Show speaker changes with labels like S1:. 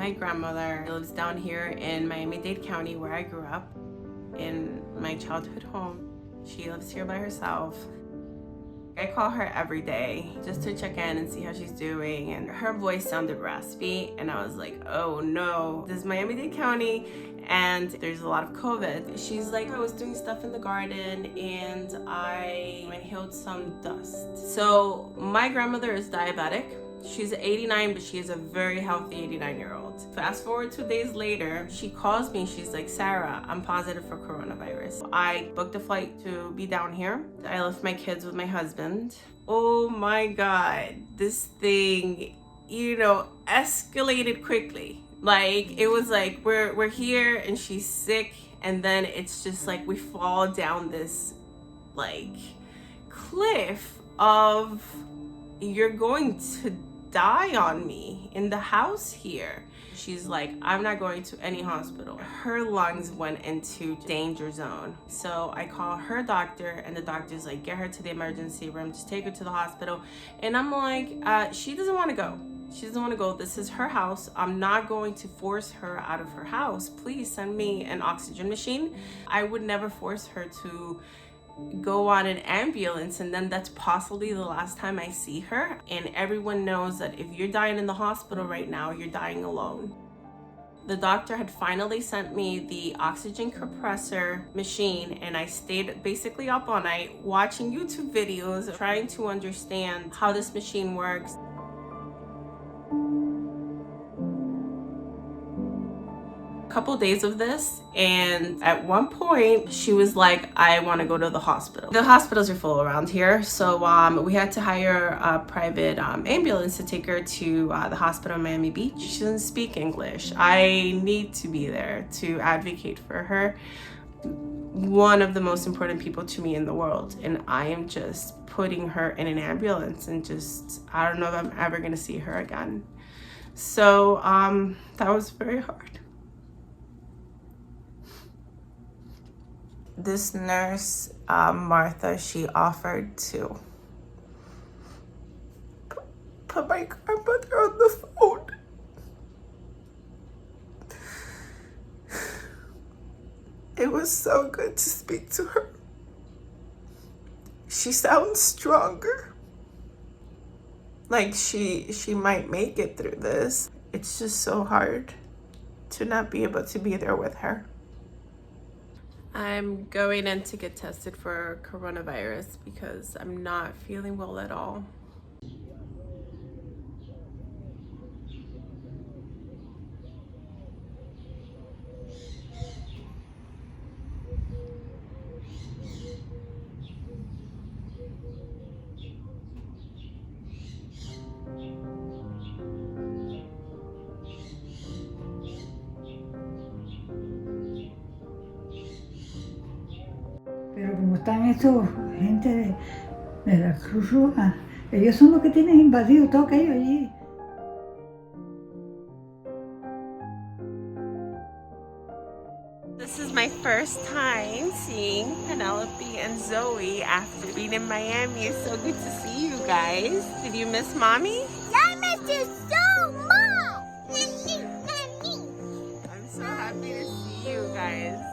S1: My grandmother lives down here in Miami-Dade County where I grew up in my childhood home. She lives here by herself. I call her every day just to check in and see how she's doing, and her voice sounded raspy and I was like, oh no, this is Miami-Dade County and there's a lot of COVID. She's like, I was doing stuff in the garden and I inhaled some dust. So my grandmother is diabetic. She's 89, but she is a very healthy 89-year-old. Fast forward 2 days later, she calls me. She's like, Sarah, I'm positive for coronavirus. I booked a flight to be down here. I left my kids with my husband. Oh my God, this thing, escalated quickly. Like, it was like, we're here and she's sick. And then it's just like, we fall down this like cliff of, you're going to die on me in the house here. She's like, I'm not going to any hospital. Her lungs went into danger zone. So I call her doctor and the doctor's like, get her to the emergency room, just take her to the hospital. And I'm like, she doesn't want to go. She doesn't want to go. This is her house. I'm not going to force her out of her house. Please send me an oxygen machine. I would never force her to go on an ambulance, and then that's possibly the last time I see her. And everyone knows that if you're dying in the hospital right now, you're dying alone. The doctor had finally sent me the oxygen compressor machine, and I stayed basically up all night watching YouTube videos, trying to understand how this machine works. Couple days of this, and at one point she was like, I want to go to the hospital. The hospitals are full around here, so we had to hire a private ambulance to take her to the hospital in Miami Beach. She doesn't speak English. I need to be there to advocate for her, one of the most important people to me in the world, and I am just putting her in an ambulance and just, I don't know if I'm ever gonna see her again. So that was very hard. This nurse, Martha, she offered to put my grandmother on the phone. It was so good to speak to her. She sounds stronger. Like she might make it through this. It's just so hard to not be able to be there with her. I'm going in to get tested for coronavirus because I'm not feeling well at all.
S2: Pero como están estos gente de la Cruz Roja, ellos son los que tienen invadido todo aquello allí.
S1: This is my first time seeing Penelope and Zoe after being in Miami. It's so good to see you guys. Did you miss Mommy?
S3: I miss you so much!
S1: I'm so happy to see you guys.